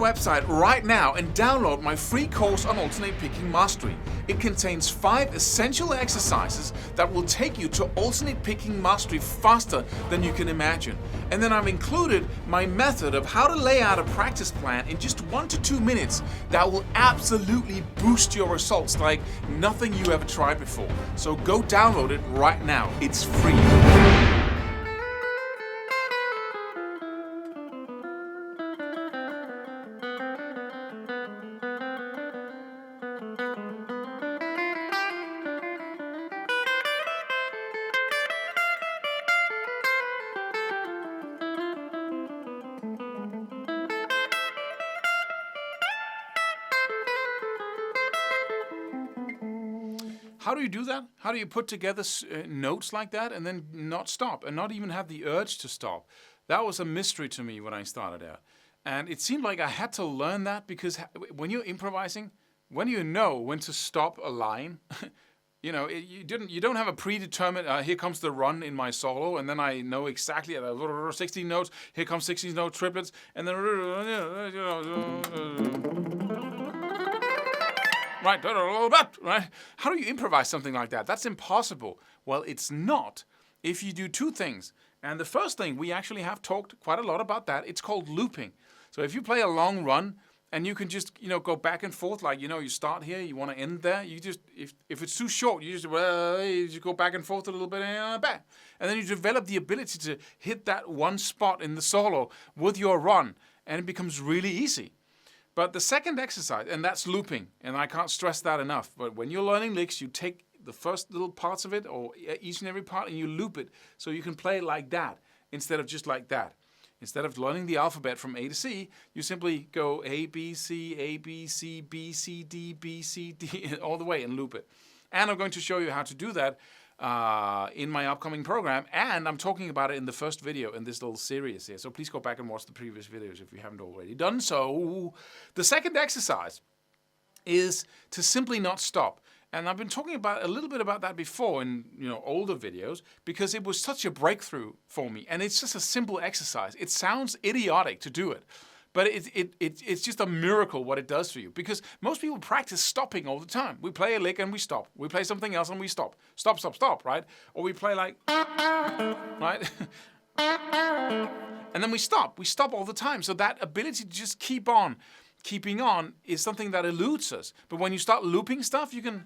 website right now and download my free course on alternate picking mastery. It contains 5 essential exercises that will take you to alternate picking mastery faster than you can imagine. And then I've included my method of how to lay out a practice plan in just 1 to 2 minutes that will absolutely boost your results like nothing you ever tried before. So go download it right now. It's free. How do you do that? How do you put together notes like that and then not stop and not even have the urge to stop? That was a mystery to me when I started out. And it seemed like I had to learn that because when you're improvising, when you know when to stop a line, you don't have a predetermined, here comes the run in my solo, and then I know exactly at 16 notes, here comes 16 note triplets, and then right? How do you improvise something like that? That's impossible. Well, it's not if you do 2 things. And the first thing, we actually have talked quite a lot about that. It's called looping. So if you play a long run and you can just, go back and forth, like, you start here, you want to end there. You just, if it's too short, you just go back and forth a little bit and back. And then you develop the ability to hit that one spot in the solo with your run. And it becomes really easy. But the second exercise, and that's looping, and I can't stress that enough, but when you're learning licks, you take the first little parts of it, or each and every part, and you loop it, so you can play it like that, instead of just like that. Instead of learning the alphabet from A to C, you simply go A, B, C, B, C, D, all the way, and loop it. And I'm going to show you how to do that in my upcoming program, and I'm talking about it in the first video in this little series here. So please go back and watch the previous videos if you haven't already done so. The second exercise is to simply not stop. And I've been talking about a little bit about that before in older videos because it was such a breakthrough for me. And it's just a simple exercise. It sounds idiotic to do it. But it's just a miracle what it does for you. Because most people practice stopping all the time. We play a lick and we stop. We play something else and we stop. Stop, stop, stop, right? Or we play like, right? And then we stop. We stop all the time. So that ability to just keeping on is something that eludes us. But when you start looping stuff, you can...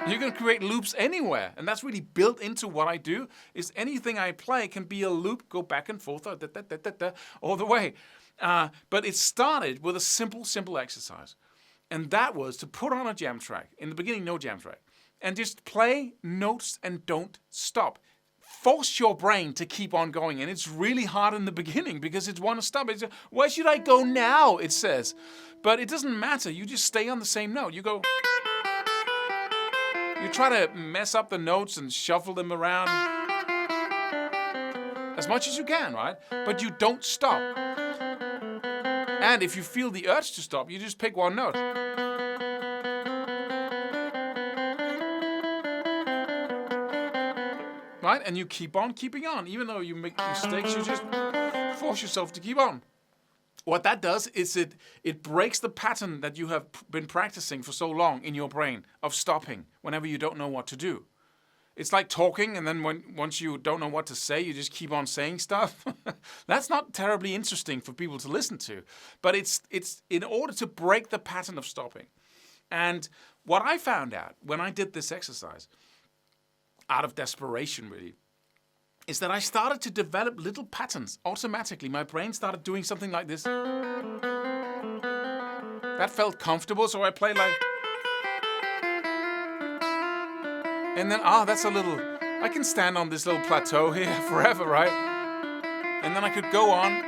You can create loops anywhere, and that's really built into what I do, is anything I play can be a loop, go back and forth, all the way. But it started with a simple exercise, and that was to put on a jam track. In the beginning, no jam track. And just play notes and don't stop. Force your brain to keep on going, and it's really hard in the beginning because it wants to stop. It's, where should I go now, it says. But it doesn't matter. You just stay on the same note. You go... You try to mess up the notes and shuffle them around as much as you can, right? But you don't stop. And if you feel the urge to stop, you just pick one note. Right? And you keep on keeping on. Even though you make mistakes, you just force yourself to keep on. What that does is it breaks the pattern that you have been practicing for so long in your brain of stopping whenever you don't know what to do. It's like talking, and then once you don't know what to say, you just keep on saying stuff. That's not terribly interesting for people to listen to. But it's in order to break the pattern of stopping. And what I found out when I did this exercise, out of desperation really, is that I started to develop little patterns automatically. My brain started doing something like this. That felt comfortable, so I played like... And then, that's a little... I can stand on this little plateau here forever, right? And then I could go on.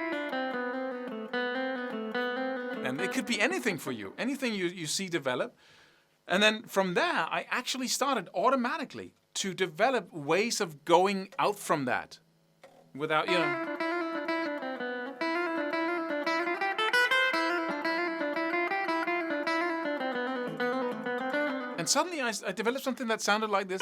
And it could be anything for you. Anything you see develop. And then from there, I actually started automatically to develop ways of going out from that without, And suddenly I developed something that sounded like this.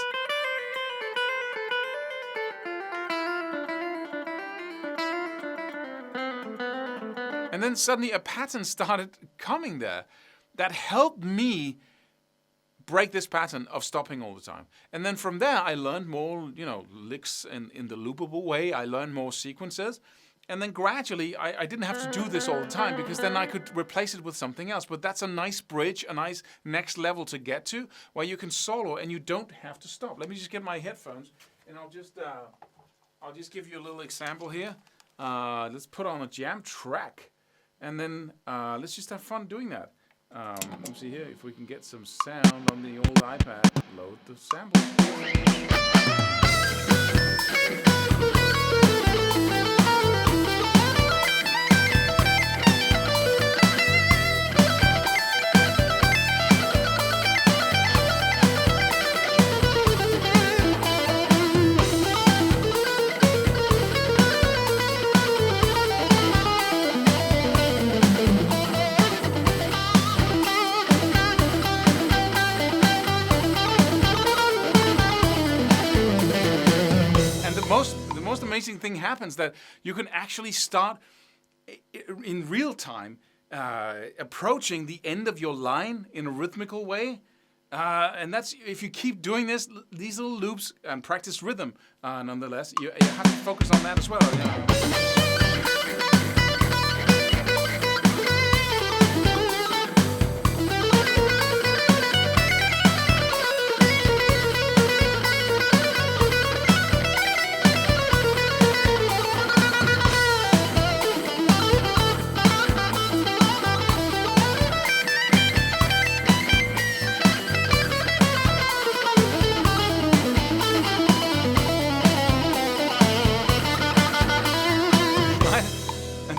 then suddenly a pattern started coming there that helped me break this pattern of stopping all the time. And then from there, I learned more, licks in the loopable way. I learned more sequences. And then gradually, I didn't have to do this all the time because then I could replace it with something else. But that's a nice bridge, a nice next level to get to, where you can solo and you don't have to stop. Let me just get my headphones, and I'll just give you a little example here. Let's put on a jam track, and then let's just have fun doing that. Let me see here if we can get some sound on the old iPad. Load the sample. The most amazing thing happens that you can actually start in real time approaching the end of your line in a rhythmical way. And that's, if you keep doing these little loops and practice rhythm, nonetheless, you have to focus on that as well.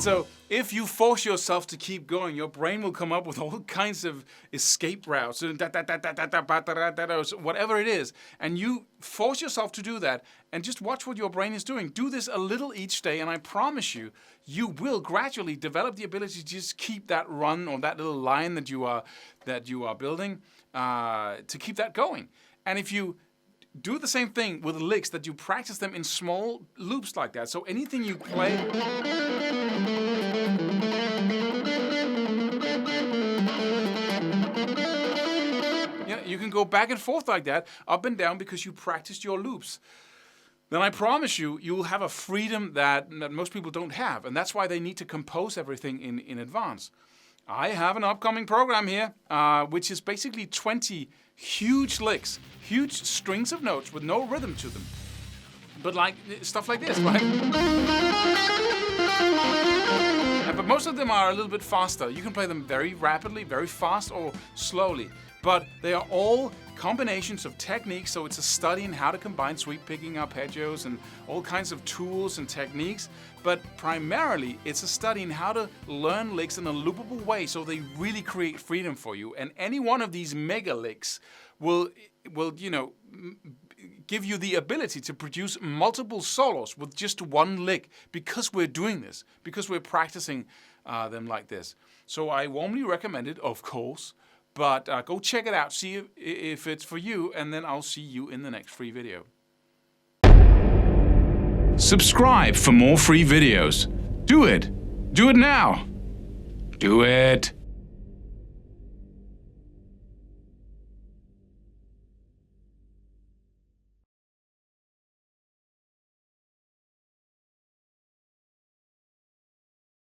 So if you force yourself to keep going, your brain will come up with all kinds of escape routes, whatever it is. And you force yourself to do that and just watch what your brain is doing. Do this a little each day, and I promise you, you will gradually develop the ability to just keep that run or that little line that you are building, to keep that going. And if you do the same thing with the licks, that you practice them in small loops like that. So anything you play... You can go back and forth like that, up and down, because you practiced your loops. Then I promise you, you'll have a freedom that most people don't have. And that's why they need to compose everything in advance. I have an upcoming program here, which is basically 20 huge licks, huge strings of notes with no rhythm to them. But like stuff like this, right? But most of them are a little bit faster. You can play them very rapidly, very fast, or slowly. But they are all combinations of techniques, so it's a study in how to combine sweep picking, arpeggios, and all kinds of tools and techniques. But primarily, it's a study in how to learn licks in a loopable way, so they really create freedom for you. And any one of these mega licks will give you the ability to produce multiple solos with just one lick, because we're doing this, because we're practicing them like this. So I warmly recommend it, of course. But go check it out, see if it's for you, and then I'll see you in the next free video. Subscribe for more free videos. Do it. Do it now. Do it.